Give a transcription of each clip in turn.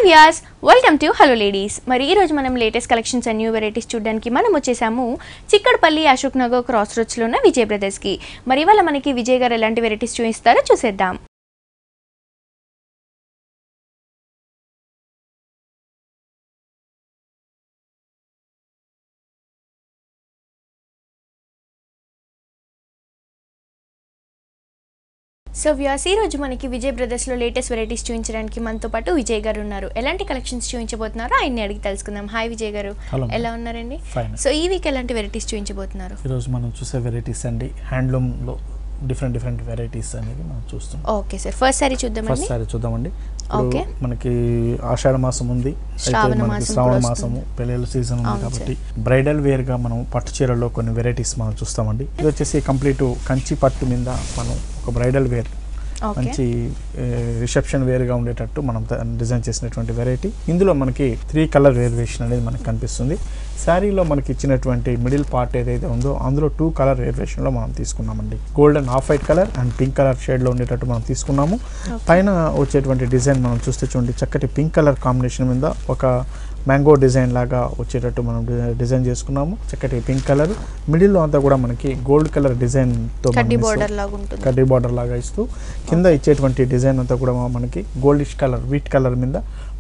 Viewers, welcome to hello ladies. మరి ఈ రోజు మనం latest collections and new varieties చూడడానికి మనం వచ్చేసాము చిక్కడపల్లి అశోక్ నగర్ క్రాస్ రోడ్స్ లో ఉన్న విజయ్ బ్రదర్స్ కి. మరి ఇవాళ మనకి విజయ్ గారు ఎలాంటి వెరైటీస్ చూపిస్తారో చూసేద్దాం. సో వ్యూయర్స్, ఈ రోజు మనకి విజయ్ బ్రదర్స్ లో లేటెస్ట్ వెరైటీస్ చూపించడానికి మనతో పాటు విజయ్ గారు ఉన్నారు. ఎలాంటి కలెక్షన్స్ చూపించబోతున్నారో ఆయన్ని అడిగి తెలుసుకుందాం. హాయ్ విజయ్ గారు, ఎలా ఉన్నారండి? సో ఈ వీక్ ఎలాంటి వెరైటీస్ చూపించబోతున్నారు? ఈ రోజు మనం చూసే వెరైటీస్ అండి హ్యాండ్లూమ్ లో డిఫరెంట్ వెరైటీస్ అనేది మనం చూస్తాం. ఓకే సార్, ఫస్ట్ సారీ చూద్దామండి. ఓకే, మనకి ఆషాఢ మాసం ఉంది, శ్రావణ మాసము పెళ్ళిళ్ళ సీజన్ ఉంది కాబట్టి బ్రైడల్ వేర్ గా మనం పట్టు చీరల్లో కొన్ని వెరైటీస్ మనం చూస్తామండి. ఇది వచ్చేసి కంప్లీట్ కంచి పట్టు మీద మనం ఒక బ్రైడల్ వేర్ మంచి రిసెప్షన్ వేర్గా ఉండేటట్టు మనం డిజైన్ చేసినటువంటి వెరైటీ. ఇందులో మనకి 3 కలర్ వేరియేషన్ అనేది మనకు కనిపిస్తుంది. శారీలో మనకి ఇచ్చినటువంటి మిడిల్ పార్ట్ ఏదైతే ఉందో అందులో 2 కలర్ వేరియేషన్లో మనం తీసుకున్నామండి. Golden off white colour and pink colour షేడ్లో ఉండేటట్టు మనం తీసుకున్నాము. పైన వచ్చేటువంటి డిజైన్ మనం చూస్తే చూడండి, చక్కటి పింక్ కలర్ కాంబినేషన్ మీద ఒక మ్యాంగో డిజైన్ లాగా వచ్చేటట్టు మనం డిజైన్ చేసుకున్నాము. చక్కటి పింక్ కలర్, మిడిల్లో అంతా కూడా మనకి గోల్డ్ కలర్ డిజైన్తో కడ్డీ బార్డర్ లాగా ఇస్తూ కింద ఇచ్చేటువంటి డిజైన్ అంతా కూడా మనకి గోల్డిష్ కలర్ వీట్ కలర్ మీద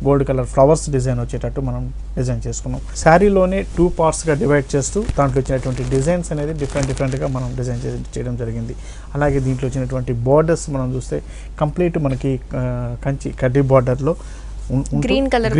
గోల్డ్ కలర్ ఫ్లవర్స్ డిజైన్ వచ్చేటట్టు మనం డిజైన్ చేసుకున్నాం. శారీలోనే 2 పార్ట్స్గా డివైడ్ చేస్తూ దాంట్లో వచ్చినటువంటి డిజైన్స్ అనేది డిఫరెంట్గా మనం డిజైన్ చేయడం జరిగింది. అలాగే దీంట్లో వచ్చినటువంటి బార్డర్స్ మనం చూస్తే కంప్లీట్ మనకి కంచి కడ్డీ బార్డర్లో గ్రీన్ కలర్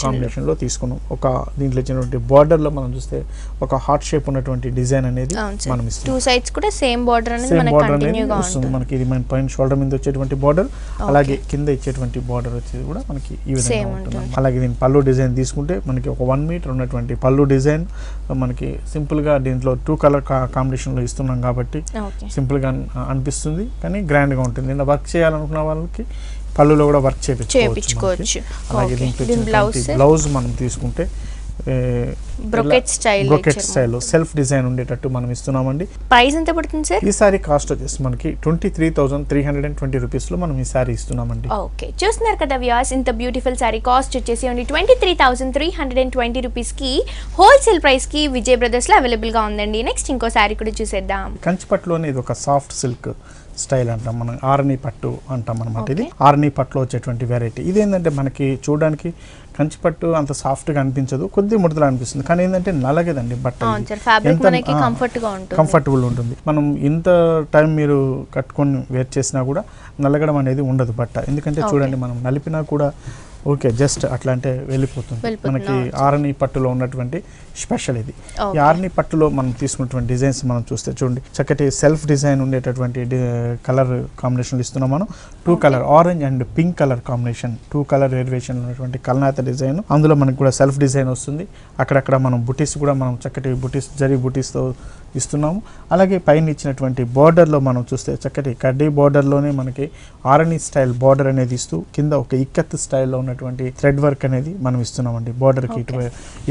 కాంబినేషన్ లో తీసుకున్నాం. ఒక దీంట్లో ఇచ్చినటువంటి బార్డర్ లో మనం చూస్తే ఒక హార్ట్ షేప్ ఉన్నటువంటి డిజైన్ అనేది మనం ఇస్తాం. 2 సైడ్స్ కూడా సేమ్ బార్డర్ అనేది మనకి కంటిన్యూగా ఉంటుంది. మనకి ఇది మన పైన షోల్డర్ మీద వచ్చేటువంటి బార్డర్, అలాగే కింద ఇచ్చేటువంటి బార్డర్ వచ్చేది కూడా మనకి ఈ విధంగా ఉంటుంది. అలాగే దీని పళ్ళు డిజైన్ తీసుకుంటే మనకి ఒక 1 మీటర్ ఉన్నటువంటి పళ్ళు డిజైన్ మనకి సింపుల్ గా దీంట్లో 2 కలర్ కాంబినేషన్ లో ఇస్తున్నాం కాబట్టి సింపుల్ గా అనిపిస్తుంది, కానీ గ్రాండ్ గా ఉంటుంది. నిన్న వర్క్ చేయాలనుకున్న వాళ్ళకి పళ్ళులో కూడా వర్క్ చేయించుకోవచ్చు. అలాగే దీంట్లో బ్లౌజ్ మనం తీసుకుంటే బ్రొకెట్ స్టైల్ సెల్ఫ్ డిజైన్ ఉండేటట్టు మనం ఇస్తున్నామండి. ప్రైస్ ఎంత పడుతుంది సార్? ఈ సారీ కాస్ట్ వచ్చేసి మనకి 23,320 రూపీస్ లో మనం ఈ సారీ ఇస్తున్నామండి. ఓకే, చూస్తున్నారు కదా వ్యూయర్స్, ఇంత బ్యూటిఫుల్ సారీ కాస్ట్ వచ్చేసి ఓన్లీ 23,320 రూపీస్ కి హోల్సేల్ ప్రైస్ కి విజయ్ బ్రదర్స్ లో అవైలబుల్ గా ఉందండి. నెక్స్ట్ ఇంకో సారీ కూడా చూసేద్దాం. కంచిపట్టులోనే ఇది ఒక సాఫ్ట్ సిల్క్ స్టైల్ అంటాం మనం, ఆర్ని పట్టు అంటాం అనమాట. ఇది ఆర్ని పట్టులో వచ్చేటువంటి వెరైటీ. ఇదేంటంటే మనకి చూడడానికి కంచిపట్టు అంత సాఫ్ట్గా అనిపించదు, కొద్ది ముడతలు అనిపిస్తుంది, కానీ ఏంటంటే నలగదండి బట్ట, కంఫర్టబుల్ ఉంటుంది. మనం ఇంత టైం మీరు కట్టుకొని వేర్ చేసినా కూడా నలగడం అనేది ఉండదు బట్ట. ఎందుకంటే చూడండి, మనం నలిపినా కూడా ఓకే జస్ట్ అట్లా అంటే వెళ్ళిపోతుంది. మనకి ఆర్ని పట్టులో ఉన్నటువంటి స్పెషల్ ఇది. ఈ ఆర్ని పట్టులో మనం తీసుకున్నటువంటి డిజైన్స్ మనం చూస్తే చూడండి, చక్కటి సెల్ఫ్ డిజైన్ ఉండేటటువంటి కలర్ కాంబినేషన్ ఇస్తున్నాం మనం. 2 colour orange and pink colour combination, 2 colour variation ఉన్నటువంటి కల్నాత డిజైన్. అందులో మనకి కూడా సెల్ఫ్ డిజైన్ వస్తుంది. అక్కడక్కడ మనం బుటీస్ కూడా మనం చక్కటి బుటీస్ జరీ బుటీస్తో ఇస్తున్నాము. అలాగే పైన ఇచ్చినటువంటి బార్డర్లో మనం చూస్తే చక్కటి కడ్డీ బార్డర్లోనే మనకి ఆరణి స్టైల్ బార్డర్ అనేది ఇస్తూ కింద ఒక ఇక్కత్ స్టైల్లో ఉన్నటువంటి థ్రెడ్ వర్క్ అనేది మనం ఇస్తున్నామండి. బార్డర్కి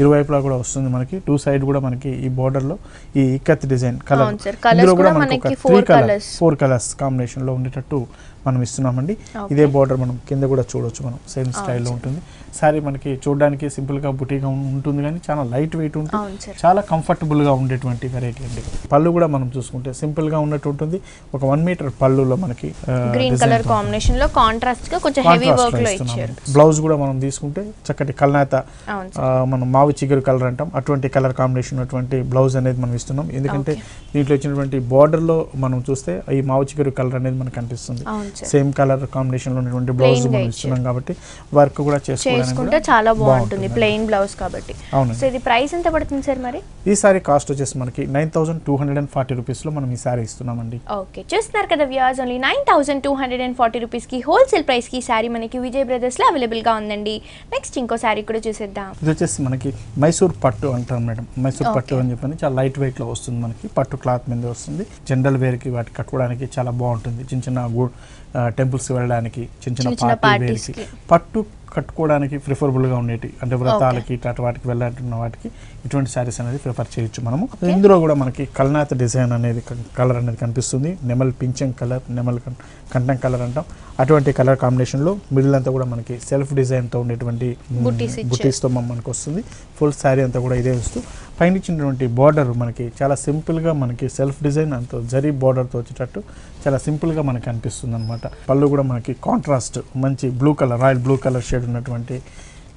ఇరువైపులా కూడా వస్తుంది మనకి. 2 సైడ్ కూడా మనకి ఈ బార్డర్లో ఈ ఇక్కత్ డిజైన్ కలర్, ఇందులో కూడా మనకి 4 కలర్స్ కాంబినేషన్లో ఉండేటట్టు మనం ఇస్తున్నామండి. ఇదే బార్డర్ మనం కింద కూడా చూడవచ్చు, మనం సేమ్ స్టైల్లో ఉంటుంది. సారీ మనకి చూడడానికి సింపుల్గా బుటీగా ఉంటుంది, కానీ చాలా లైట్ వెయిట్ ఉంటుంది, చాలా కంఫర్టబుల్గా ఉండేటువంటి వెరైటీ అండి. పళ్ళు కూడా మనం చూసుకుంటే సింపుల్గా ఉన్నట్టు ఉంటుంది. ఒక 1 మీటర్ పళ్ళులో మనకి గ్రీన్ కలర్ కాంబినేషన్ లో కాంట్రాస్ట్ గా కొంచెం హెవీ వర్క్ లో ఇచ్చారు. బ్లౌజ్ కూడా మనం తీసుకుంటే చక్కటి కల్నాత, మనం మావి చిగురు కలర్ అంటాం, అటువంటి కలర్ కాంబినేషన్ ఉన్నటువంటి బ్లౌజ్ అనేది మనం ఇస్తున్నాం. ఎందుకంటే దీంట్లో వచ్చినటువంటి బార్డర్ లో మనం చూస్తే ఈ మావి చిగురు కలర్ అనేది మనకు కనిపిస్తుంది. సేమ్ కలర్ కాంబినేషన్ లో ఉన్నటువంటి బ్లౌజ్ మనం ఇస్తున్నాం కాబట్టి వర్క్ కూడా చేసుకుంటే చాలా బాగుంటుంది, ప్లెయిన్ బ్లౌజ్ కాబట్టి. సో ఇది ప్రైస్ ఎంత పడుతుంది సార్ మరి? ఈ సారీ కాస్ట్ వచ్చేసి మనకి 9,240 రూపీస్ లో మనం ఈ సారీ ఇస్తున్నామండి. ఓకే, చూస్తున్నారు కదా వ్యూయర్స్, ఓన్లీ 9,240 రూపీస్ కి హోల్సేల్ ప్రైస్ కి సారీ మనకి విజయ్ బ్రదర్స్ లో అవైలబుల్ గా ఉందండి. నెక్స్ట్ ఇంకో సారీ కూడా చూసేద్దాం. ఇది వచ్చేసి మనకి మైసూర్ పట్టు అంటారు మేడం. మైసూర్ పట్టు అని చెప్పని చాలా లైట్ వెయిట్ లో వస్తుంది మనకి, పట్టు క్లాత్ మీద వస్తుంది. జనరల్ వేర్ కి వాటి కట్టుకోవడానికి చాలా బాగుంటుంది. చిన్న చిన్న టెంపుల్స్ వెళ్ళడానికి చిన్న పార్టీ పట్టు కట్టుకోవడానికి ప్రిఫరబుల్గా ఉండేటి అంటే వ్రతాలకి వాటికి వెళ్ళాలంటున్న వాటికి ఇటువంటి శారీస్ అనేది ప్రిఫర్ చేయొచ్చు మనము. ఇందులో కూడా మనకి కల్నాథ్ డిజైన్ అనేది కలర్ అనేది కనిపిస్తుంది. నెమల్ పింఛం కలర్, నెమల్ కంఠం కలర్ అంటాం. అటువంటి కలర్ కాంబినేషన్లో మిడిల్ అంతా కూడా మనకి సెల్ఫ్ డిజైన్తో ఉండేటువంటి బుటీస్తో మనకు వస్తుంది. ఫుల్ శారీ అంతా కూడా ఇదే వస్తూ పైన ఇచ్చినటువంటి బార్డర్ మనకి చాలా సింపుల్గా మనకి సెల్ఫ్ డిజైన్ అంత జరీ బార్డర్తో వచ్చేటట్టు చాలా సింపుల్గా మనకి అనిపిస్తుంది అనమాట. పళ్ళు కూడా మనకి కాంట్రాస్ట్ మంచి blue colour, royal blue colour shade ఉన్నటువంటి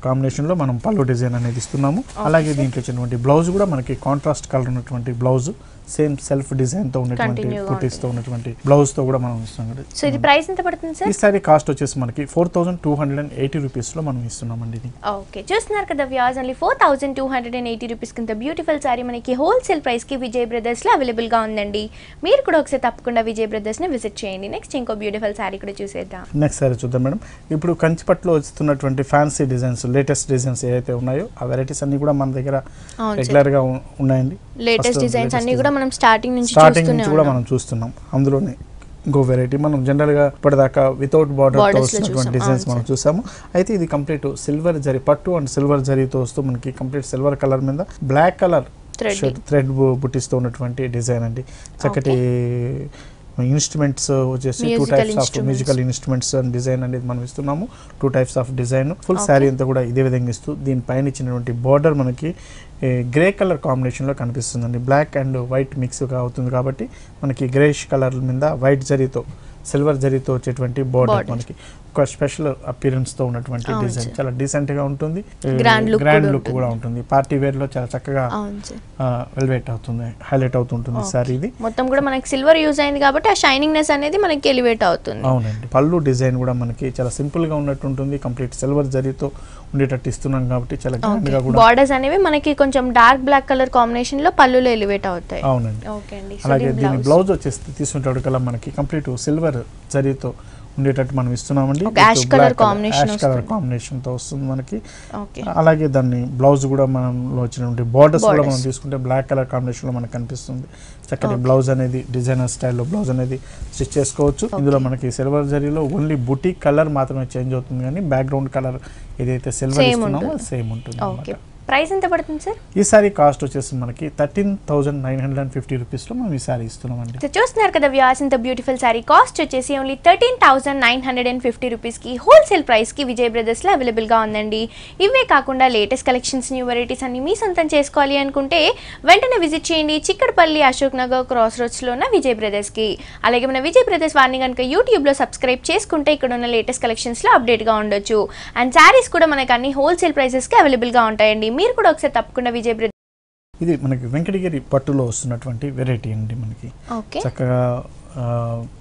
కాంబినేషన్లో మనం పళ్ళు డిజైన్ అనేది ఇస్తున్నాము. అలాగే దీంట్లో వచ్చినటువంటి బ్లౌజ్ కూడా మనకి కాంట్రాస్ట్ కలర్ ఉన్నటువంటి బ్లౌజ్, సేమ్ సెల్ఫ్ డిజైన్ తో ఉన్నటువంటి బూటీస్ తో ఉన్నటువంటి బ్లౌజ్ తో కూడా మనం ఇస్తున్నాం. సో ఇది ప్రైస్ ఎంత పడుతుంది సార్? ఈ సారీ కాస్ట్ వచ్చేసి మనకి 4280 రూపీస్ లో మనం ఇస్తున్నామండి ఇది. ఓకే, చూస్తున్నారు కదా వ్యూయర్స్, ఓన్లీ 4280 రూపీస్ కింద బ్యూటిఫుల్ సారీ మనకి హోల్సేల్ ప్రైస్ కి విజయ్ బ్రదర్స్ లో అవైలబుల్ గా ఉందండి. మీరు కూడా ఒకసారి తప్పకుండా విజయ్ బ్రదర్స్ ని విజిట్ చేయండి. నెక్స్ట్ ఇంకో బ్యూటిఫుల్ సారీ కూడా చూసేద్దాం. నెక్స్ట్ సారీ చూద్దాం మేడం. ఇప్పుడు కంచిపట్టులో వస్తున్నటువంటి ఫ్యాన్సీ డిజైన్స్, లేటెస్ట్ డిజైన్స్ ఏవైతే ఉన్నాయో ఆ వెరైటీస్ అన్ని కూడా మన దగ్గర రెగ్యులర్ గా ఉన్నాయండి. లేటెస్ట్ డిజైన్స్ అన్ని కూడా మనం స్టార్టింగ్ నుంచి కూడా మనం చూస్తున్నాం. అందులోనే ఇంకో వెరైటీ మనం జనరల్గా ఇప్పటిదాకా వితౌట్ బార్డర్ తో వస్తున్నటువంటి డిజైన్స్ మనం చూసాము. అయితే ఇది కంప్లీట్ సిల్వర్ జరీ, పట్టు అండ్ సిల్వర్ జరీతో వస్తూ మనకి కంప్లీట్ సిల్వర్ కలర్ మీద బ్లాక్ కలర్ థ్రెడ్ బుటీస్తో ఉన్నటువంటి డిజైన్ అండి. చక్కటి ఇన్స్ట్రుమెంట్స్ వచ్చేసి 2 types of musical instruments and design అనేది మనం ఇస్తున్నాము. 2 types of design. Full sari అంతా కూడా ఇదే విధంగా ఇస్తూ దీనిపైన ఇచ్చినటువంటి బార్డర్ మనకి గ్రే కలర్ కాంబినేషన్లో కనిపిస్తుందండి. బ్లాక్ అండ్ వైట్ మిక్స్గా అవుతుంది కాబట్టి మనకి గ్రేష్ కలర్ మీద వైట్ జరీతో సిల్వర్ జరీతో వచ్చేటువంటి బార్డర్ మనకి ఒక స్పెషల్ అపియరెన్స్ తో ఉన్నటువంటి డిజైన్ చాలా డీసెంట్ గా ఉంటుంది. గ్రాండ్ లుక్ కూడా ఉంటుంది. పార్టీ వేర్ లో చాలా చక్కగా ఎలివేట్ అవుతుంది, హైలైట్ అవుతుంటుంది సారీ. ఇది మొత్తం కూడా మనకి సిల్వర్ యూజ్ అయింది కాబట్టి ఆ షైనింగ్నెస్ అనేది మనకి ఎలివేట్ అవుతుంది. అవునండి. పళ్ళు డిజైన్ కూడా మనకి చాలా సింపుల్ గా ఉన్నట్టు ఉంటుంది. కంప్లీట్ సిల్వర్ జరీతో ఉండేటట్టు ఇస్తున్నాం కాబట్టి చాలా గ్రాండ్ గా కూడా బార్డర్స్ అనేవి మనకి కొంచెం డార్క్ బ్లాక్ కలర్ కాంబినేషన్ లో పళ్ళులో ఎలివేట్ అవుతాయి. అవునండి. అలాగే దీని బ్లౌజ్ వచ్చేసి తీసుకుంటే కల్లా మనకి కంప్లీట్ సిల్వర్ జరీతో ఉండేటట్టు మనం ఇస్తున్నామండి. యాష్ కలర్ కాంబినేషన్ తో వస్తుంది మనకి. అలాగే దాన్ని బ్లౌజ్ కూడా మనలో వచ్చినటువంటి బార్డర్స్ కూడా మనం తీసుకుంటే బ్లాక్ కలర్ కాంబినేషన్ లో మనకు కనిపిస్తుంది. చక్కటి బ్లౌజ్ అనేది డిజైనర్ స్టైల్లో బ్లౌజ్ అనేది స్టిచ్ చేసుకోవచ్చు. ఇందులో మనకి సిల్వర్ జరీలో ఓన్లీ బుటీ కలర్ మాత్రమే చేంజ్ అవుతుంది, కానీ బ్యాక్గ్రౌండ్ కలర్ ఏదైతే సిల్వర్ ఇస్తున్నామో సేమ్ ఉంటుంది. ప్రైస్ ఎంత పడుతుంది సార్? ఈ సారీ కాస్ట్ వచ్చేసి మనకి 13,950 రూపీస్ లో మనం ఈ సారీ ఇస్తున్నామండి. సో చూస్తున్నారు కదా వ్యూయర్స్, ఇంత బ్యూటిఫుల్ సారీ కాస్ట్ వచ్చేసి ఓన్లీ 13,950 రూపీస్ కి హోల్సేల్ ప్రైస్ కి విజయ్ బ్రదర్స్ లో అవైలబుల్ గా ఉందండి. ఇవే కాకుండా లేటెస్ట్ కలెక్షన్స్, న్యూ వెరైటీస్ అన్ని మీ సొంతం చేసుకోవాలి అనుకుంటే వెంటనే విజిట్ చేయండి చిక్కడపల్లి అశోక్ నగర్ క్రాస్ రోడ్స్ లో ఉన్న విజయ్ బ్రదర్స్ కి. అలాగే మన విజయ్ బ్రదర్స్ వారిని కనుక యూట్యూబ్ లో సబ్స్క్రైబ్ చేసుకుంటే ఇక్కడ ఉన్న లేటెస్ట్ కలెక్షన్స్ లో అప్డేట్ గా ఉండొచ్చు. అండ్ సారీస్ కూడా మనకి అన్ని హోల్సేల్ ప్రైసెస్ కి అవైలబుల్ గా ఉంటాయండి. మీరు కూడా ఒకసారి తప్పకుండా విజయ్ బ్రదర్స్. ఇది మనకి వెంకటగిరి పట్టులో వస్తున్నటువంటి వెరైటీ అండి. మనకి చక్కగా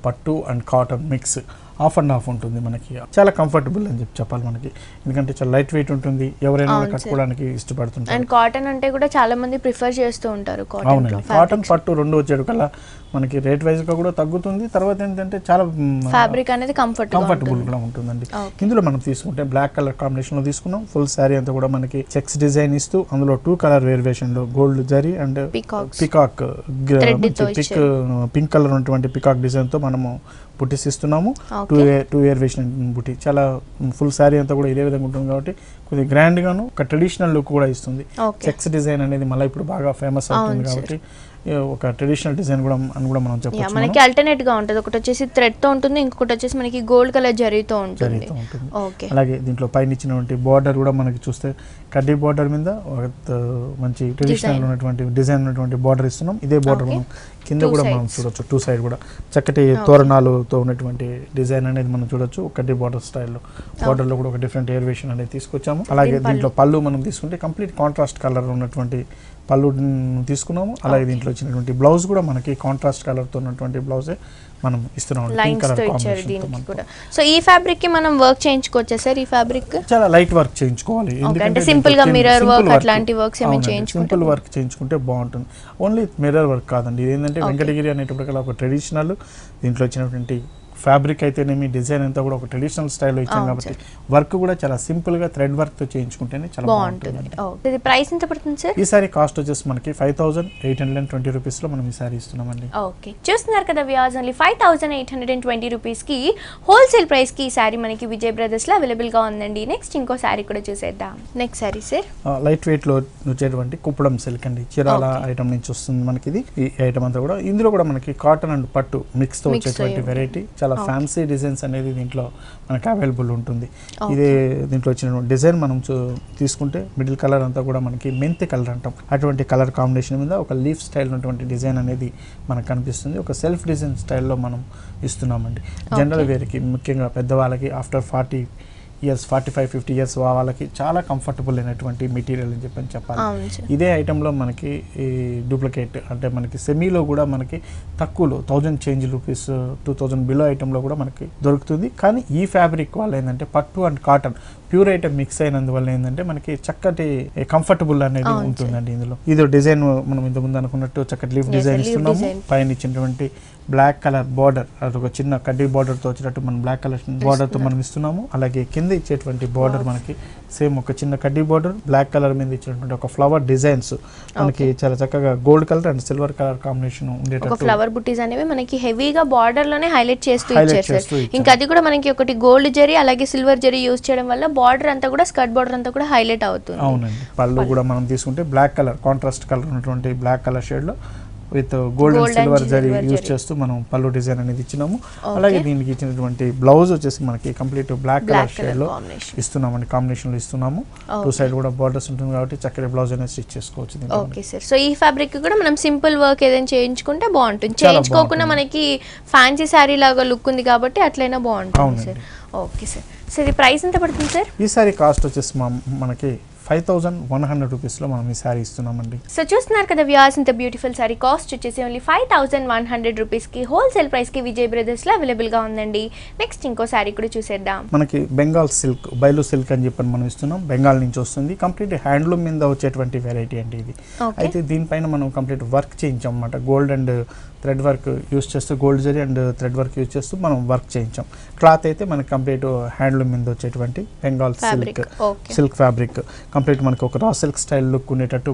పట్టు and cotton mix of and of ఉంటుంది. మనకి చాలా కంఫర్టబుల్ అని చెప్పాలి మనకి, ఎందుకంటే చాలా లైట్ వెయిట్ ఉంటుంది, ఎవరైనా కట్టుకోవడానికి ఇష్టపడుతుంటారు. అండ్ కాటన్ అంటే కూడా చాలా మంది ప్రిఫర్ చేస్తూ ఉంటారు. అవునండి. కాటన్ పట్టు రెండు వచ్చేడు కల్లా మనకి రేట్ వైజ్ గా కూడా తగ్గుతుంది. తర్వాత ఏంటంటే చాలా ఫ్యాబ్రిక్ అనేది కంఫర్టబుల్ కూడా ఉంటుందండి. ఇందులో మనం తీసుకుంటే బ్లాక్ కలర్ కాంబినేషన్ లో తీసుకున్నాం. ఫుల్ శారీ అంతా కూడా మనకి చెక్స్ డిజైన్ ఇస్తూ అందులో 2 కలర్ వేరియేషన్ లో gold zari and peacock pink colour ఉన్నటువంటి పికాక్ డిజైన్ తో మనము బుటీస్ ఇస్తున్నాము. 2 వేరియేషన్ బుటీ చాలా ఫుల్ శారీ అంతా కూడా ఇదే విధంగా ఉంటుంది కాబట్టి కొద్దిగా గ్రాండ్ గాను ఒక ట్రెడిషనల్ లుక్ కూడా ఇస్తుంది. చెక్స్ డిజైన్ అనేది మళ్ళీ ఇప్పుడు బాగా ఫేమస్ అవుతుంది కాబట్టి ఒక ట్రెడిషనల్ డిజైన్ కూడా అని కూడా మనం చెప్పొచ్చు. మనకి ఆల్టర్నేట్ గా ఉంటుంది. ఒకటి వచ్చేసి థ్రెడ్ తో ఉంటుంది, ఇంకొకటి వచ్చేసి మనకి గోల్డ్ కలర్ జరీతో ఉంటుంది. అలాగే దీంట్లో పైన ఇచ్చినటువంటి బార్డర్ కూడా మనకి చూస్తే కడ్డీ బార్డర్ మీద మంచి ట్రెడిషనల్ ఉన్నటువంటి డిజైన్ ఉన్నటువంటి బార్డర్ ఇస్తున్నాం. ఇదే బార్డర్ మనం కింద కూడా మనం చూడొచ్చు. 2 సైడ్ కూడా చక్కటి తోరణాలతో ఉన్నటువంటి డిజైన్ అనేది మనం చూడొచ్చు. కడ్డీ బార్డర్ స్టైల్లో బార్డర్ లో కూడా ఒక డిఫరెంట్ వేరియేషన్ అనేది తీసుకొచ్చాము. అలాగే దీంట్లో పళ్ళు మనం తీసుకుంటే కంప్లీట్ కాంట్రాస్ట్ కలర్ ఉన్నటువంటి పళ్ళు తీసుకున్నాము. అలాగే దీంట్లో వచ్చినటువంటి బ్లౌజ్ కూడా మనకి కాంట్రాస్ట్ కలర్ తో ఉన్నటువంటి బ్లౌజే మనం ఇస్తున్నాం. సో ఈ ఫ్యాబ్రిక్ కి మనం వర్క్ చేయించుకోవచ్చా సార్? ఈ ఫ్యాబ్రిక్ చాలా లైట్ వర్క్ చేయించుకోవాలి, ఎందుకంటే సింపుల్ గా మిర్రర్ వర్క్ అట్లాంటి వర్క్స్ ఏమైనా చేయించుకుంటే సింపుల్ వర్క్ చేయించుకుంటే బాగుంటుంది. ఓన్లీ మిర్రర్ వర్క్ కాదండి, ఇది ఏంటంటే వెంకటగిరి అనేటప్పటికల్లా ఒక ట్రెడిషనల్, దీంట్లో వచ్చినటువంటి ఫ్యాబ్రిక్ అయితేనేమి డిజైన్ అంతా కూడా ఒక ట్రెడిషనల్ స్టైల్లో ఇచ్చాం కాబట్టి వర్క్ కూడా చాలా సింపుల్ గా థ్రెడ్ వర్క్ తో చేయించుకుంటేనే చాలా బాగుంటుంది. ఇది ప్రైస్ ఎంత పడుతుంది సార్? ఈ సారీ కాస్ట్ వచ్చేసి మనకి 5820 రూపీస్ లో మనం ఈ సారీ ఇస్తున్నామండి. ఓకే, చూస్తున్నారు కదా వ్యూయర్స్, ఓన్లీ 5820 రూపీస్ కి హోల్సేల్ ప్రైస్ కి ఈ సారీ మనకి విజయ్ బ్రదర్స్ లో అవైలబుల్ గా ఉందండి. నెక్స్ట్ ఇంకో సారీ కూడా చూసేద్దాం. Next sorry sir light weight లో వచ్చేటువంటి కుప్పడం సిల్క్ అండి, చీరాల ఐటమ్ నుంచి వస్తుంది మనకి ఇది. ఈ ఐటమ్ అంతా కూడా ఇందులో కూడా మనకి కాటన్ అండ్ పట్టు మిక్స్ తో వచ్చేటువంటి వెరైటీ, చాలా ఫ్యాన్సీ డిజైన్స్ అనేది దీంట్లో మనకి అవైలబుల్ ఉంటుంది. ఇదే దీంట్లో వచ్చిన డిజైన్ మనం తీసుకుంటే మిడిల్ కలర్ అంతా కూడా మనకి మెంతి కలర్ అంటాం, అటువంటి కలర్ కాంబినేషన్ మీద ఒక లీఫ్ స్టైల్ ఉన్నటువంటి డిజైన్ అనేది మనకు కనిపిస్తుంది. ఒక సెల్ఫ్ డిజైన్ స్టైల్లో మనం ఇస్తున్నామండి. జనరల్ వేర్కి ముఖ్యంగా పెద్దవాళ్ళకి ఆఫ్టర్ 40 ఇయర్స్ 45-50 ఇయర్స్ వాళ్ళకి చాలా కంఫర్టబుల్ అయినటువంటి మెటీరియల్ అని చెప్పాలి. ఇదే ఐటెంలో మనకి ఈ డూప్లికేట్ అంటే మనకి సెమీలో కూడా మనకి తక్కువలో 1000 చేంజ్ రూపీస్ 2000 బిలో ఐటెంలో కూడా మనకి దొరుకుతుంది. కానీ ఈ ఫ్యాబ్రిక్ వల్ల ఏంటంటే పట్టు and cotton pure item mix అయినందువల్ల ఏంటంటే మనకి చక్కటి కంఫర్టబుల్ అనేది ఉంటుందండి. ఇందులో ఇది డిజైన్ మనం ఇంతకుముందు అనుకున్నట్టు చక్కటి లీఫ్ డిజైన్ ఇస్తున్నాము. పైన ఇచ్చినటువంటి బ్లాక్ కలర్ బార్డర్, అది ఒక చిన్న కడ్డీ బార్డర్ తో వచ్చినట్టు మనం బ్లాక్ కలర్ బార్డర్ తో మనం ఇస్తున్నాము. అలాగే కింద ఇచ్చేటువంటి బార్డర్ మనకి సేమ్ ఒక చిన్న కడ్డీ బార్డర్ బ్లాక్ కలర్ మీద ఇచ్చినటువంటి ఒక ఫ్లవర్ డిజైన్స్ మనకి చాలా చక్కగా gold colour and silver colour combination ఉండేటట్టు ఫ్లవర్ బుట్టీస్ అనేవి మనకి హెవీగా బార్డర్ లోనే హైలైట్ చేస్తూ ఇచ్చారు సార్. ఇంకా అది కూడా మనకి ఒకటి గోల్డ్ జరీ అలాగే సిల్వర్ జరీ యూజ్ చేయడం వల్ల బార్డర్ అంతా కూడా స్కర్ట్ బార్డర్ అంతా కూడా హైలైట్ అవుతుంది. అవునండి. పళ్ళు కూడా మనం తీసుకుంటే బ్లాక్ కలర్ కాంట్రాస్ట్ కలర్ ఉన్నటువంటి బ్లాక్ కలర్ షేడ్ లో with gold and silver zari use చేస్తూ మనం పళ్ళు డిజైన్ అనేది ఇచ్చినాము. అలాగే దీనికి ఇచ్చినటువంటి బ్లౌజ్ వచ్చేసి మనకి కంప్లీట్ బ్లాక్ కలర్ షేడ్ లో ఇస్తున్నామండి, కాంబినేషన్ లో ఇస్తున్నాము. టూ సైడ్ కూడా బార్డర్స్ ఉంటుంది కాబట్టి చక్కటి బ్లౌజ్ అనేది స్టిచ్ చేసుకోవచ్చు. ఓకే సార్, సో ఈ ఫ్యాబ్రిక్ కూడా మనం సింపుల్ వర్క్ ఏదైనా చేయించుకుంటే బాగుంటుంది, చేయించుకోకుండా మనకి ఫ్యాన్సీ శారీ లాగా లుక్ ఉంది కాబట్టి అట్లయినా బాగుంటుంది సార్. ఓకే సార్, సో ఇది ప్రైస్ ఎంత పడుతుంది సార్? ఈ సారీ కాస్ట్ వచ్చేసి మనకి 5100 రూపీస్లో మనం ఈ సారీ ఇస్తున్నామండి. సో చూస్తున్నారు కదా వ్యూయర్స్, ఇంత బ్యూటిఫుల్ సారీ కాస్ట్ వచ్చేసి ఓన్లీ 5100 రూపీస్కి హోల్సేల్ ప్రైస్కి విజయ్ బ్రదర్స్లో అవైలబుల్గా ఉందండి. నెక్స్ట్ ఇంకో సారీ కూడా చూసేద్దాం. మనకి బెంగాల్ సిల్క్, బైలు సిల్క్ అని చెప్పని మనం ఇస్తున్నాం. బెంగాల్ నుంచి వస్తుంది, కంప్లీట్ హ్యాండ్లూమ్ మీద వచ్చేటువంటి వెరైటీ అండి ఇది. అయితే దీనిపైన మనం కంప్లీట్ వర్క్ చేయించాం అన్నమాట. Gold and thread work use చేస్తూ, gold zari and thread work use చేస్తూ మనం వర్క్ చేయించాం. క్లాత్ అయితే మనకి కంప్లీట్ హ్యాండ్లూమ్ మీద వచ్చేటువంటి బెంగాల్ సిల్క్ ఫ్యాబ్రిక్ కంప్లీట్ మనకి ఒక రా సిల్క్ స్టైల్ లుక్ ఉండేటట్టు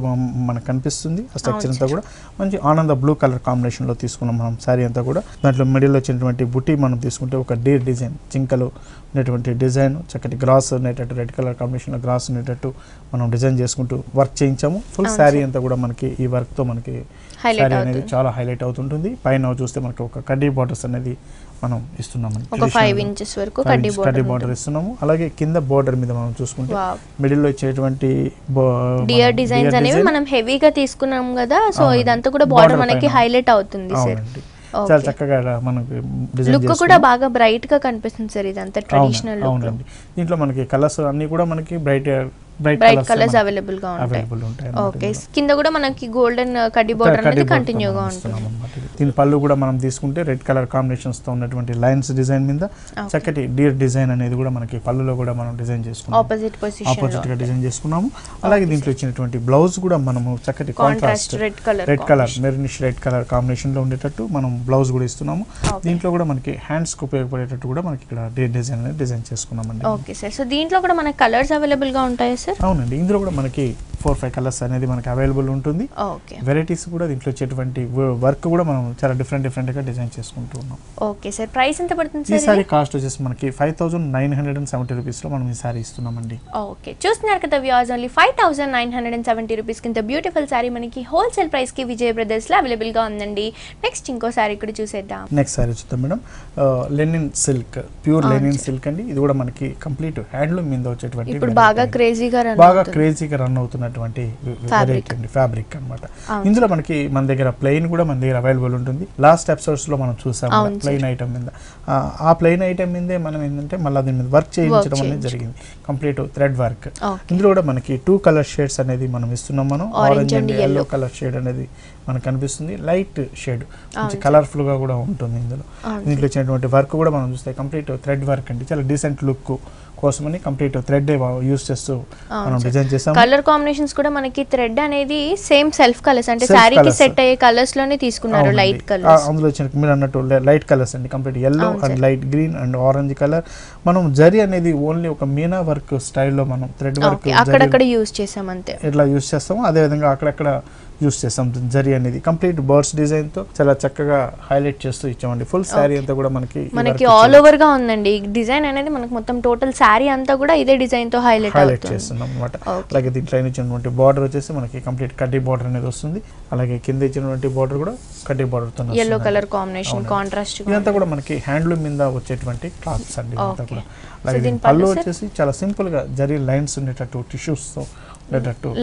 మనకు కనిపిస్తుంది. ఆ స్ట్రక్చర్ అంతా కూడా మంచి ఆనంద బ్లూ కలర్ కాంబినేషన్లో తీసుకున్నాం మనం శారీ అంతా కూడా. దాంట్లో మిడిల్లో వచ్చినటువంటి బుటీ మనం తీసుకుంటే ఒక డీర్ డిజైన్, జింకలు ఉండేటువంటి డిజైన్, చక్కటి గ్రాస్ ఉండేటట్టు రెడ్ కలర్ కాంబినేషన్లో గ్రాస్ ఉండేటట్టు మనం డిజైన్ చేసుకుంటూ వర్క్ చేయించాము. ఫుల్ శారీ అంతా కూడా మనకి ఈ వర్క్తో మనకి శారీ అనేది చాలా హైలైట్ అవుతుంటుంది. పైన చూస్తే మనకి ఒక కడ్డీ బార్డర్స్ అనేది మనం ఇస్తున్నామండి, ఒక 5 ఇంచెస్ వరకు కడ్డీ బార్డర్ ఇస్తున్నాము. అలాగే కింద బార్డర్ మీద మనం చూసుకుంటే మిడిల్ లో ఇచ్చేటువంటి డియర్ డిజైన్స్ అనేవి మనం హెవీగా తీసుకున్నాం కదా, సో ఇదంతా కూడా బార్డర్ మనకి హైలైట్ అవుతుంది సార్. చాలా చక్కగా మనకి లుక్ కూడా బాగా బ్రైట్ గా కనిపిస్తుంది సార్. ఇదంతా ట్రెడిషనల్ లుక్. అవునండి. దీంట్లో మనకి కలర్స్ అన్ని కూడా మనకి బ్రైట్ కలర్స్ అవైలబుల్ గా ఉంటాయి. ఓకే, కింద కూడా మనకి గోల్డెన్ కడ్డీ బార్డర్ అనేది కంటిన్యూగా ఉంటుంది. దీని పళ్ళు కూడా మనం తీసుకుంటే రెడ్ కలర్ కాంబినేషన్స్ తో ఉన్నటువంటి లైన్స్ డిజైన్ మీద చక్కటి డీర్ డిజైన్ అనేది కూడా మనకి పళ్ళులో కూడా మనం డిజైన్ చేసుకున్నాం, ఆపోజిట్ గా డిజైన్ చేసుకున్నాము. అలాగే దీంట్లో ఇచ్చినటువంటి బ్లౌజ్ కూడా మనము చక్కటి contrast red colour maroonish red colour combination లో ఉండేటట్టు మనం బ్లౌజ్ కూడా ఇస్తున్నాము. దీంట్లో కూడా మనకి హ్యాండ్స్ కు ఉపయోగపడేటట్టు కూడా మనకి ఇక్కడ డీర్ డిజైన్ అనేది డిజైన్ చేసుకున్నామండి. ఓకే సార్, సో దీంట్లో కూడా మనకి కలర్స్ అవైలబుల్ గా ఉంటాయి సార్? అవునండి, ఇందులో కూడా మనకి 4-5 కలర్స్ అనేది మనకి అవైలబుల్ ఉంటుంది. వెరైటీస్ కూడా దీంట్లో వచ్చేటువంటి వర్క్ కూడా మనం చాలా డిఫరెంట్ గా డిజైన్ చేసుకుంటూ ఉన్నాం. ఓకే సార్, ప్రైస్ ఎంత పడుతుంది సార్? ఈ సారీ కాస్ట్ వచ్చేసి మనకి 5970 రూపీస్ లో మనం ఈ సారీ ఇస్తున్నామండి. ఓకే, చూస్తున్నారు కదా వ్యూయర్స్, ఓన్లీ 5970 రూపీస్ కింద బ్యూటిఫుల్ సారీ మనకి హోల్సేల్ ప్రైస్ కి విజయ్ బ్రదర్స్ లో అవైలబుల్ గా ఉందండి. నెక్స్ట్ ఇంకో సారీ కూడా చూసేద్దాం. నెక్స్ట్ సారీ చూద్దాం madam. Lenin silk, pure linen silk అండి. ఇది కూడా మనకి కంప్లీట్ హ్యాండ్లూమ్ మీద వచ్చేటువంటి ఇప్పుడు బాగా క్రేజీగా రన్ అవుతున్నటువంటి ఫ్యాబ్రిక్ అన్నమాట. ఇందులో మనకి మన దగ్గర ప్లెయిన్ కూడా మన దగ్గర అవైలబుల్ ఉంటుంది. లాస్ట్ ఎపిసోడ్స్ లో మనం చూసాం ప్లెయిన్ ఐటమ్ మీద. ఆ ప్లెయిన్ ఐటమ్ మీదే మనం ఏంటంటే మళ్ళీ దీని మీద వర్క్ చేయించడం అనేది జరిగింది, కంప్లీట్ థ్రెడ్ వర్క్. ఇందులో కూడా మనకి 2 కలర్ షేడ్స్ అనేది మనం ఇస్తున్నాం. మనం orange and yellow colour shade అనేది మనకు కనిపిస్తుంది. లైట్ షేడ్ మంచి కలర్ఫుల్ గా కూడా ఉంటుంది. ఇందులో వచ్చినటువంటి వర్క్ కూడా మనం చూస్తే కంప్లీట్ థ్రెడ్ వర్క్ అండి. చాలా డీసెంట్ లుక్, కోసమని కంప్లీట్ థ్రెడ్ యూస్ చేస్తూ మనం డిజైన్ చేసాం. కలర్ కాంబినేషన్స్ కూడా మనకి థ్రెడ్ అనేది సేమ్ సెల్ఫ్ కలర్స్ అంటే శారీకి సెట్ అయ్యే కలర్స్ లోనే తీసుకున్నారు. లైట్ కలర్స్ అందులో వచ్చిన మీరు అన్నట్టు లైట్ కలర్స్ అండి, complete yellow and light green and orange colour. మనం జరీ అనేది ఓన్లీ ఒక మీనా వర్క్ స్టైల్లో మనం థ్రెడ్ వర్క్ అక్కడక్కడ యూస్ చేసాం అంతే, ఇట్లా యూస్ చేస్తాము. అదే విధంగా అక్కడక్కడ యూస్ చేస్తాం. జరీ అనేది కంప్లీట్ బర్డ్స్ డిజైన్ తో చాలా చక్కగా హైలైట్ చేస్తూ ఇచ్చామండి. ఫుల్ శారీ అంతా కూడా మనకి ఆల్ ఓవర్ గా ఉందండి డిజైన్ అనేది. మనకి మొత్తం టోటల్ శారీ అంతా కూడా ఇదే డిజైన్ తో హైలైట్ చేస్తున్నాం అన్నమాట. అలాగే దీంట్లో ఇచ్చినటువంటి బార్డర్ వచ్చేసి మనకి కంప్లీట్ కడ్డీ బార్డర్ అనేది వస్తుంది. అలాగే కింద ఇచ్చినటువంటి బార్డర్ కూడా కడ్డీ బార్డర్ తో yellow కలర్ కాంబినేషన్ కాంట్రాస్ట్. ఇదంతా కూడా మనకి హ్యాండ్లూమ్ మీద వచ్చేటువంటి క్లాత్స్ అండి ఇదంతా కూడా. అలాగే పళ్ళు వచ్చేసి చాలా సింపుల్ గా జరీ లైన్స్ ఉండేటట్టు టిష్యూస్ తో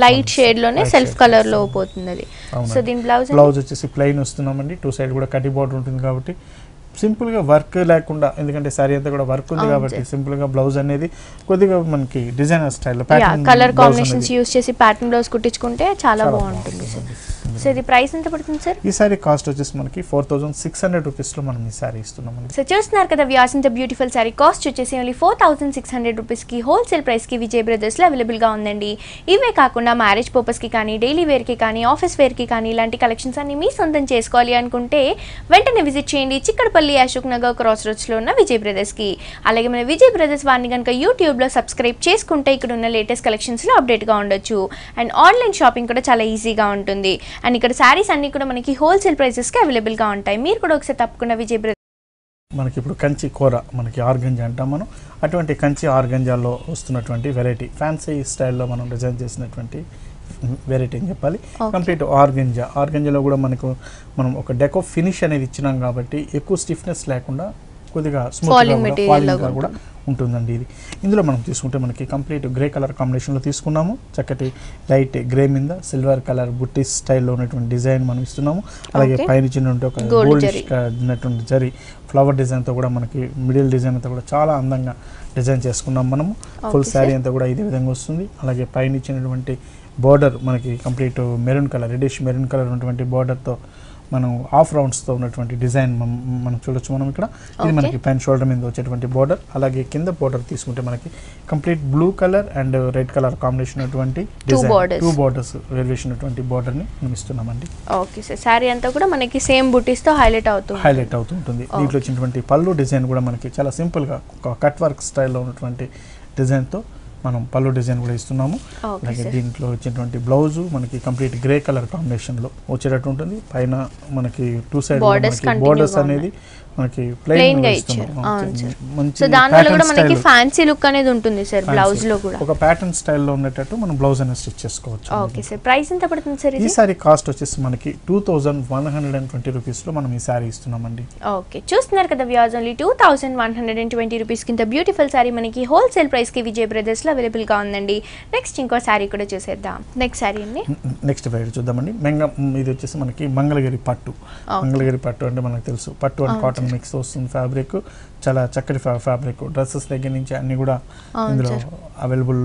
లైట్ షేడ్ లోనే సెల్ఫ్ కలర్ లో పోతుంది అది. సో దీని బ్లౌజ్ వచ్చేసి ప్లెయిన్ వస్తున్నామండి. 2 సైడ్ కూడా కడ్డీ బార్డర్ ఉంటుంది కాబట్టి సింపుల్ గా వర్క్ లేకుండా, ఎందుకంటే సారీ అంతా కూడా వర్క్ ఉంది కాబట్టి సింపుల్ గా బ్లౌజ్ అనేది కొద్దిగా మనకి designer style colour combinations use చేసి ప్యాటర్న్ బ్లౌజ్ కుట్టించుకుంటే చాలా బాగుంటుంది. సో ఇది ప్రైస్ ఎంత పడుతుంది సార్? ఈ సారీ కాస్ట్ వచ్చేసి మనకి 4600 రూపీస్ లో మనం ఈ సారీ ఇస్తున్నాం. సో చూస్తున్నారు కదా వ్యూయర్స్, ఇంత బ్యూటిఫుల్ సారీ కాస్ట్ వచ్చేసి ఓన్లీ 4600 రూపీస్ కి హోల్సేల్ ప్రైస్ కి విజయ్ బ్రదర్స్ లో అవైలబుల్ గా ఉందండి. ఇవే కాకుండా మ్యారేజ్ పర్పస్ కి కానీ, డైలీ వేర్ కి కానీ, ఆఫీస్ వేర్ కి కానీ ఇలాంటి కలెక్షన్స్ అన్ని మీ సొంతం చేసుకోవాలి అనుకుంటే వెంటనే విజిట్ చేయండి చిక్కడపల్లి అశోక్ నగర్ క్రాస్ రోడ్స్ లో ఉన్న విజయ్ బ్రదర్స్ కి. అలాగే మన విజయ్ బ్రదర్స్ వారిని కనుక యూట్యూబ్ లో సబ్స్క్రైబ్ చేసుకుంటే ఇక్కడ ఉన్న లేటెస్ట్ కలెక్షన్స్ లో అప్డేట్ గా ఉండొచ్చు. అండ్ ఆన్లైన్ షాపింగ్ కూడా చాలా ఈజీగా ఉంటుంది. అండ్ ఇక్కడ శారీస్ అన్ని కూడా మనకి హోల్సేల్ ప్రైసెస్ కి అవైలబుల్ గా ఉంటాయి. మీరు కూడా ఒకసారి తప్పకుండా విజయ్ బ్రదర్స్. మనకి ఇప్పుడు కంచి కూర మనకి ఆర్గంజా అంటాం మనం. అటువంటి కంచి ఆర్గంజాలో వస్తున్నటువంటి వెరైటీ ఫ్యాన్సీ స్టైల్లో మనం డిజైన్ చేసినటువంటి వెరైటీ అని చెప్పాలి. కంప్లీట్ ఆర్గంజాలో కూడా మనం ఒక డెకో ఫినిష్ అనేది ఇచ్చినాం కాబట్టి ఎక్కువ స్టిఫ్నెస్ లేకుండా కొద్దిగా స్మూత్గా కూడా ఉంటుందండి ఇది. ఇందులో మనం తీసుకుంటే మనకి కంప్లీట్ గ్రే కలర్ కాంబినేషన్లో తీసుకున్నాము. చక్కటి లైట్ గ్రే మీద సిల్వర్ కలర్ బుట్టి స్టైల్లో ఉన్నటువంటి డిజైన్ మనం ఇస్తున్నాము. అలాగే పైన చిన్నటువంటి ఒక గోల్డ్ జరీ ఫ్లవర్ డిజైన్తో కూడా మనకి మిడిల్ డిజైన్ అంతా కూడా చాలా అందంగా డిజైన్ చేసుకున్నాం మనము. ఫుల్ శారీ అంతా కూడా ఇదే విధంగా వస్తుంది. అలాగే పైన ఇచ్చినటువంటి బార్డర్ మనకి complete maroon colour, reddish maroon colour ఉన్నటువంటి బార్డర్తో మనం హాఫ్ రౌండ్స్తో ఉన్నటువంటి డిజైన్ మనం చూడొచ్చు. మనం ఇక్కడ ఇది మనకి పైన షోల్డర్ మీద వచ్చేటువంటి బార్డర్. అలాగే కింద బార్డర్ తీసుకుంటే మనకి complete blue colour and red colour combination అటువంటి టూ బార్డర్స్ వేరియేషన్ అటువంటి బార్డర్ ని మనం ఇస్తున్నామండి. ఓకే సార్, సారీ అంతా కూడా మనకి సేమ్ బుటీస్ తో హైలైట్ అవుతుంటుంది. దీంట్లో వచ్చినటువంటి పళ్ళు డిజైన్ కూడా మనకి చాలా సింపుల్ గా కట్ వర్క్ స్టైల్లో ఉన్నటువంటి డిజైన్ తో మనం పళ్ళు డిజైన్ కూడా ఇస్తున్నాము. అలాగే దీంట్లో వచ్చినటువంటి బ్లౌజ్ మనకి కంప్లీట్ గ్రే కలర్ కాంబినేషన్లో వచ్చేటట్టు ఉంటుంది. పైన మనకి 2 సైడ్ బోర్డర్స్ అనేది మనకి ప్లెయిన్ గా ఇచ్చారు. సో దానివల్ల కూడా మనకి ఫ్యాన్సీ లుక్ అనేది ఉంటుంది సార్. బ్లౌజ్ లో కూడా ఒక ప్యాటర్న్ స్టైల్లో ఉండేటట్టు మనం బ్లౌజ్ అనేది స్టిచ్ చేసుకోవచ్చు. ఓకే సార్, ప్రైస్ ఎంత పడుతుంది సార్? ఈ సారీ కాస్ట్ వచ్చేసి మనకి 2120 రూపీస్ లో మనం ఈ సారీ ఇస్తున్నామండి. ఓకే, చూస్తున్నారు కదా వ్యూయర్స్, ఓన్లీ 2120 రూపీస్ కింద బ్యూటిఫుల్ సారీ మనకి హోల్సేల్ ప్రైస్ కి విజయ్ బ్రదర్స్ లో అవైలబుల్ గా ఉందండి. నెక్స్ట్ ఇంకో సారీ కూడా చూసేద్దాం. నెక్స్ట్ సారీ అండి, నెక్స్ట్ వెరైటీ చూద్దామండి. ఇది వచ్చేసి మనకి మంగళగిరి పట్టు. మంగళగిరి పట్టు అంటే మనకు తెలుసు, పట్టు అండ్ కాటన్ మిక్స్ వస్తుంది. ఫ్యాబ్రిక్ చాలా చక్కటి ఫ్యాబ్రిక్. డ్రెస్సెస్ దగ్గర నుంచి అన్ని కూడా ఇందులో అవైలబుల్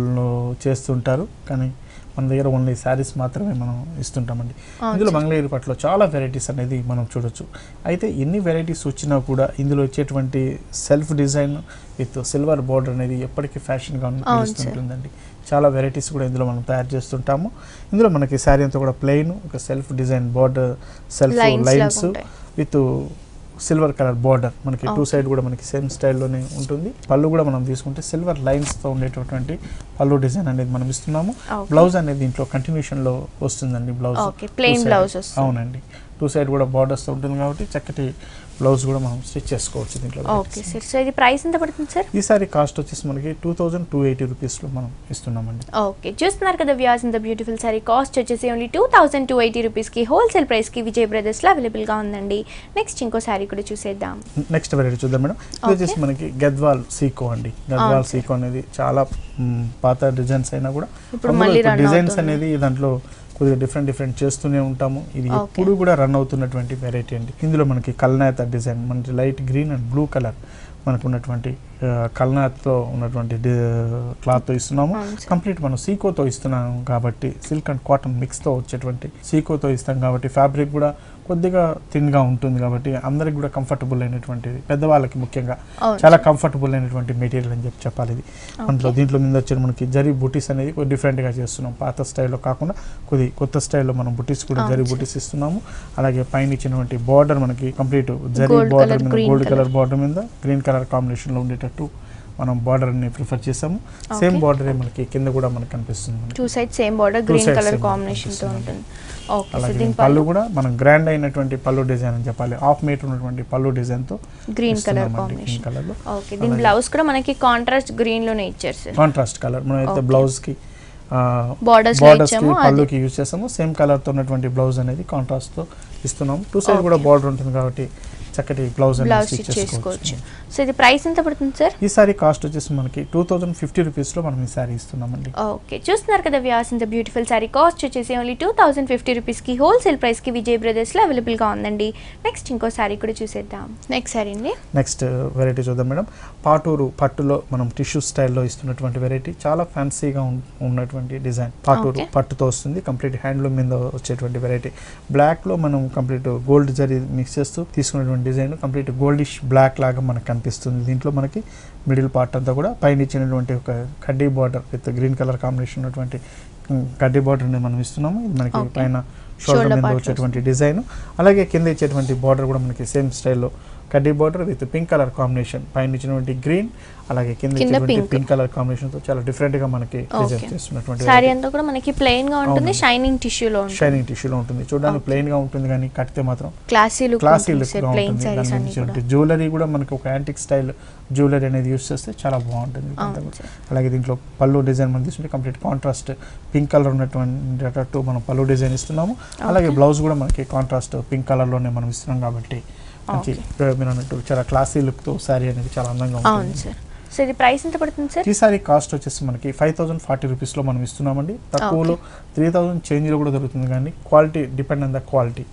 చేస్తుంటారు. కానీ మన దగ్గర ఓన్లీ శారీస్ మాత్రమే మనం ఇస్తుంటామండి. ఇందులో మంగళగిరి పట్టులో చాలా వెరైటీస్ అనేది మనం చూడొచ్చు. అయితే ఎన్ని వెరైటీస్ వచ్చినా కూడా ఇందులో వచ్చేటువంటి self design with silver border అనేది ఎప్పటికీ ఫ్యాషన్గా నిలుస్తుంటుందండి. చాలా వెరైటీస్ కూడా ఇందులో మనం తయారు చేస్తుంటాము. ఇందులో మనకి శారీ అంతా కూడా ప్లెయిన్, ఒక self design border, self lines with silver colour border మనకి 2 సైడ్ కూడా మనకి సేమ్ స్టైల్లోనే ఉంటుంది. పళ్ళు కూడా మనం తీసుకుంటే సిల్వర్ లైన్స్తో ఉండేటటువంటి పళ్ళు డిజైన్ అనేది మనం ఇస్తున్నాము. బ్లౌజ్ అనేది దీంట్లో కంటిన్యూషన్లో వస్తుందండి. బ్లౌజ్ అవునండి, 2 సైడ్ కూడా బార్డర్స్తో ఉంటుంది కాబట్టి చక్కటి బ్లౌజ్ కూడా మనం స్టిచ్ చేసుకోవచ్చు దీంట్లో. ఓకే సార్, సో ఇది ప్రైస్ ఎంత పడుతుంది సార్? ఈ సారీ కాస్ట్ వచ్చేసి మనకి 2280 రూపీస్లో మనం ఇస్తున్నామండి. ఓకే, చూస్తున్నారు కదా వ్యూయర్స్, ఇంత బ్యూటిఫుల్ సారీ కాస్ట్ వచ్చేసి ఓన్లీ 2280 రూపీస్కి హోల్సేల్ ప్రైస్కి విజయ్ బ్రదర్స్లో అవైలబుల్గా ఉందండి. నెక్స్ట్ ఇంకో సారీ కూడా చూసేద్దాం. నెక్స్ట్ వెరైటీ చూద్దాం మేడం. ఇది వచ్చేసి మనకి గద్వాల్ సీకో అండి. గద్వాల్ సీకో అనేది చాలా పాత డిజైన్స్ అయినా కూడా డిజైన్స్ అనేది దాంట్లో కొద్దిగా డిఫరెంట్ చేస్తూనే ఉంటాము. ఇది ఎప్పుడు కూడా రన్ అవుతున్నటువంటి వెరైటీ అండి. ఇందులో మనకి కల్నేత డిజైన్, మనకి light green and blue colour మనకు ఉన్నటువంటి కల్నాథ్తో ఉన్నటువంటి క్లాత్తో ఇస్తున్నాము. కంప్లీట్ మనం సీకోతో ఇస్తున్నాము కాబట్టి సిల్క్ అండ్ కాటన్ మిక్స్తో వచ్చేటువంటి సీకోతో ఇస్తాం కాబట్టి ఫ్యాబ్రిక్ కూడా కొద్దిగా థిన్గా ఉంటుంది కాబట్టి అందరికి కూడా కంఫర్టబుల్ అయినటువంటిది, పెద్దవాళ్ళకి ముఖ్యంగా చాలా కంఫర్టబుల్ అయినటువంటి మెటీరియల్ అని చెప్పాలి. ఇది దీంట్లో మీద వచ్చే మనకి జరీ బుటీస్ అనేది కొద్ది డిఫరెంట్గా చేస్తున్నాం. పాత స్టైల్లో కాకుండా కొద్ది కొత్త స్టైల్లో మనం బుటీస్ కూడా జరీ బుటీస్ ఇస్తున్నాము. అలాగే పైన ఇచ్చినటువంటి బార్డర్ మనకి కంప్లీట్ జరీ బార్డర్ మీద గోల్డ్ కలర్ బార్డర్ మీద గ్రీన్ కలర్ కాంబినేషన్లో ఉండేటట్టు మనం బార్డర్ ని ప్రిఫర్ చేసాము. సేమ్ బార్డర్ మనకి కింద కూడా మనకి కనిపిస్తుంది. Two side same border green colour combination తో ఉంటుంది. ఓకే సో దీని పళ్ళు కూడా మనం గ్రాండ్ అయినటువంటి పళ్ళు డిజైన్ అని చెప్పాలి. హాఫ్ మీటర్ ఉన్నటువంటి పళ్ళు డిజైన్ తో గ్రీన్ కలర్ కాంబినేషన్ కలర్ లో. ఓకే దీని బ్లౌజ్ కూడా మనకి కాంట్రాస్ట్ గ్రీన్ లోనే ఇచ్చారు సార్. కాంట్రాస్ట్ కలర్ మనం అయితే బ్లౌజ్ కి బోర్డర్స్ కి పళ్ళుకి యూజ్ చేసాము. సేమ్ కలర్ తో ఉన్నటువంటి బ్లౌజ్ అనేది కాంట్రాస్ట్ తో ఇస్తున్నాము. టూ సైడ్ కూడా బార్డర్ ఉంటుంది కాబట్టి చక్కటి బ్లౌజ్ స్టిచ్ చేసుకోవచ్చు. సో ఇది ప్రైస్ ఎంత పడుతుంది సార్? ఈ సారీ కాస్ట్ వచ్చేసి మనకి 2050 రూపీస్ లో మనం ఈ సారీ ఇస్తున్నామండి. ఓకే చూస్తున్నారు కదా వ్యూయర్స్, ఇంత బ్యూటిఫుల్ సారీ కాస్ట్ వచ్చేసి ఓన్లీ 2050 రూపీస్ కి హోల్సేల్ ప్రైస్ కి విజయ్ బ్రదర్స్ లో అవైలబుల్ గా ఉందండి. నెక్స్ట్ ఇంకో సారీ కూడా చూసేద్దాం. నెక్స్ట్ సారీ అండి, నెక్స్ట్ వెరైటీ చూద్దాం మేడం. పాటూరు పట్టులో మనం టిష్యూ స్టైల్లో ఇస్తున్నటువంటి వెరైటీ, చాలా ఫ్యాన్సీగా ఉన్నటువంటి డిజైన్. పాటూరు పట్టుతో వస్తుంది, కంప్లీట్ హ్యాండ్లూమ్ మీద వచ్చేటువంటి వెరైటీ. బ్లాక్ లో మనం కంప్లీట్ గోల్డ్ జరీ మిక్స్ చేస్తూ తీసుకున్నటువంటి డిజైన్ కంప్లీట్ గోల్డిష్ బ్లాక్ లాగా మనకు కనిపిస్తుంది. దీంట్లో మనకి మిడిల్ పార్ట్ అంతా కూడా పైన ఇచ్చినటువంటి ఒక కడ్డీ border with green colour combination ఉన్నటువంటి కడ్డీ బార్డర్ ని మనం ఇస్తున్నాము. ఇది మనకి పైన షోల్డర్ మీద వచ్చేటువంటి డిజైన్, అలాగే కింద ఇచ్చేటువంటి బార్డర్ కూడా మనకి సేమ్ స్టైల్లో కడ్డీ border with pink colour combination, పైన ఇచ్చినటువంటి గ్రీన్ అలాగే కింద ఇచ్చినటువంటి పింక్ కలర్ కాంబినేషన్ తో చాలా డిఫరెంట్ గా మనకి డిజైన్ చేస్తున్నటువంటి సారీ అంతా కూడా మనకి ప్లెయిన్ గా ఉంటుంది, షైనింగ్ టిష్యూలో ఉంటుంది. చూడడానికి ప్లెయిన్ గా ఉంటుంది కానీ కట్టితే మాత్రం క్లాసీ లుక్ ఉంటుంది. జ్యువెలరీ కూడా మనకి ఒక యాంటిక్ స్టైల్ జ్యువెలరీ అనేది యూస్ చేస్తే చాలా బాగుంటుంది. అలాగే దీంట్లో పళ్ళు డిజైన్ మనం తీసుకుంటే కంప్లీట్ కాంట్రాస్ట్ పింక్ కలర్ ఉన్నటువంటి మనం పళ్ళు డిజైన్ ఇస్తున్నాము. అలాగే బ్లౌజ్ కూడా మనకి కాంట్రాస్ట్ పింక్ కలర్ లోనే మనం ఇస్తున్నాం కాబట్టి మంచి మీరు అన్నట్టు చాలా క్లాసీ లుక్ తో సారీ అనేది చాలా అందంగా ఉంటుంది. సో ఇది ప్రైస్ ఎంత పడుతుంది సార్? ఈ సారీ కాస్ట్ వచ్చేసి మనకి 5040 రూపీస్ లో మనం ఇస్తున్నామండి. తక్కువలో 3000 చేంజ్ లో కూడా దొరుకుతుంది కానీ quality depend on the quality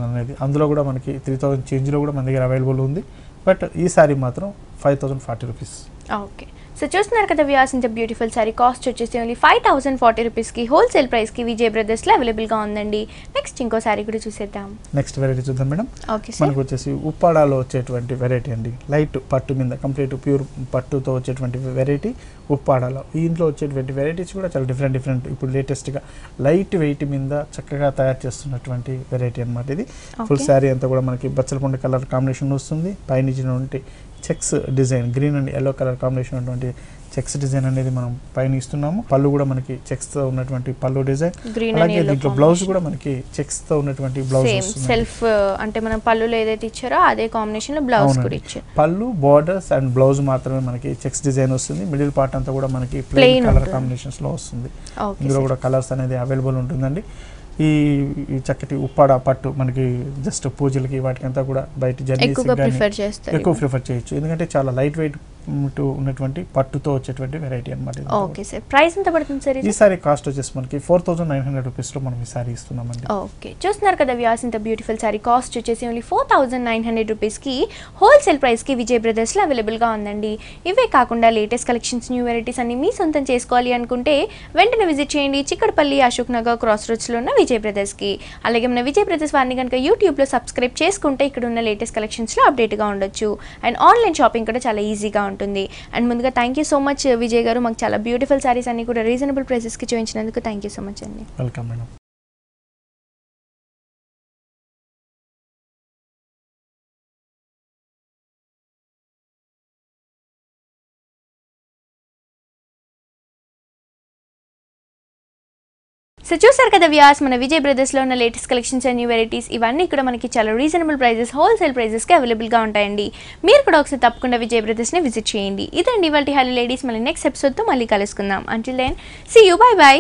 అనేది. అందులో కూడా మనకి 3000 చేంజ్ లో కూడా మన దగ్గర అవైలబుల్ ఉంది. బట్ ఈ సారీ మాత్రం 5040 రూపీస్. ఓకే సో చూస్తున్నారు కదా వ్యూయర్స్, ఇంత బ్యూటిఫుల్ సారీ కాస్ట్ వచ్చేసి ఓన్లీ 5040 రూపీస్ కి హోల్సేల్ ప్రైస్ కి విజయ్ బ్రదర్స్ లో అవైలబుల్ గా ఉందండి. నెక్స్ట్ ఇంకో సారీ కూడా చూసేద్దాం. నెక్స్ట్ వెరైటీ చూద్దాం మేడం. ఓకే మనకు వచ్చేసి ఉప్పాడాలో వచ్చేటువంటి వెరైటీ అండి. లైట్ పట్టు మీద కంప్లీట్ ప్యూర్ పట్టుతో వచ్చేటువంటి వెరైటీ ఉప్పాడాలో. ఇంట్లో వచ్చేటువంటి వెరైటీస్ కూడా చాలా డిఫరెంట్ ఇప్పుడు లేటెస్ట్ గా లైట్ వెయిట్ మీద చక్కగా తయారు చేస్తున్నటువంటి వెరైటీ అన్నమాట. ఇది ఫుల్ శారీ అంతా కూడా మనకి బచ్చలపండు కలర్ కాంబినేషన్ వస్తుంది. పైన ఇచ్చినటువంటి checks design green and yellow colour combination ఉన్నటువంటి చెక్స్ డిజైన్ అనేది మనం పైన ఇస్తున్నాము. పళ్ళు కూడా మనకి చెక్స్ తో ఉన్నటువంటి పళ్ళు డిజైన్, అలాగే దీంట్లో బ్లౌజ్ కూడా మనకి చెక్స్ తో ఉన్నటువంటి బ్లౌజ్ సెల్ఫ్ అంటే మనం పళ్ళులో ఏదైతే ఇచ్చారో అదే కాంబినేషన్ లో బ్లౌజ్ కూడా ఇచ్చారు. పళ్ళు బోర్డర్స్ అండ్ బ్లౌజ్ మాత్రమే మనకి చెక్స్ డిజైన్ వస్తుంది. మిడిల్ పార్ట్ అంతా కూడా మనకి ప్లెయిన్ కలర్ కాంబినేషన్స్ లో వస్తుంది. ఇందులో కూడా కలర్స్ అనేది అవైలబుల్ ఉంటుందండి. ఈ చక్కటి ఉప్పాడ పట్టు మనకి జస్ట్ పూజలకి వాటికంతా కూడా బయట జర్నీస్ ఎక్కువ ప్రిఫర్ చేయొచ్చు. ఎందుకంటే చాలా లైట్ వెయిట్ ఉన్నటువంటి పట్టుతో వచ్చేటువంటి వెరైటీ అన్నమాట. ఓకే సార్ ప్రైస్ ఎంత పడుతుంది సార్? ఈ సారీ కాస్ట్ వచ్చేసి మనకి 4900 రూపీస్ లో మనం ఈ సారీ ఇస్తున్నామండి. ఓకే చూస్తున్నారు కదా వ్యూయర్స్, ఇంత బ్యూటిఫుల్ సారీ కాస్ట్ వచ్చేసి ఓన్లీ 4900 రూపీస్ కి హోల్సేల్ ప్రైస్ కి విజయ్ బ్రదర్స్ లో అవైలబుల్ గా ఉందండి. ఇవే కాకుండా లేటెస్ట్ కలెక్షన్స్, న్యూ వెరైటీస్ అన్ని మీ సొంతం చేసుకోవాలి అనుకుంటే వెంటనే విజిట్ చేయండి చిక్కడపల్లి అశోక్ నగర్ క్రాస్ రోడ్స్ లో ఉన్న విజయ్ బ్రదర్స్ కి. అలాగే మన విజయ్ బ్రదర్స్ వారిని కనుక యూట్యూబ్ లో సబ్స్క్రైబ్ చేసుకుంటే ఇక్కడ ఉన్న లేటెస్ట్ కలెక్షన్స్ లో అప్డేట్ గా ఉండొచ్చు. అండ్ ఆన్లైన్ షాపింగ్ కూడా చాలా ఈజీగా ఉంటుంది. అండ్ ముందుగా thank you so much Vijay గారు, మాకు చాలా బ్యూటిఫుల్ సారీస్ అన్ని కూడా రీజనబుల్ ప్రైసెస్ కి చూపించినందుకు థ్యాంక్ యూ సో మచ్ అండి. Welcome madam. సో చూసారు కదా వ్యూయర్స్, మన విజయ్ బ్రదర్స్ లో ఉన్న latest collections and new varieties ఇవన్నీ కూడా మనకి చాలా రీజనబుల్ ప్రైసెస్, హోల్సేల్ ప్రైసెస్ కి అవైలబుల్ గా ఉంటాయండి. మీరు కూడా ఒకసారి తప్పకుండా విజయ్ బ్రదర్స్ ని విజిట్ చేయండి. ఇదండి ఇవాల్టి హలో లేడీస్, మళ్ళీ నెక్స్ట్ ఎపిసోడ్ తో మళ్ళీ కలుసుకుందాం. Until then see you, bye by.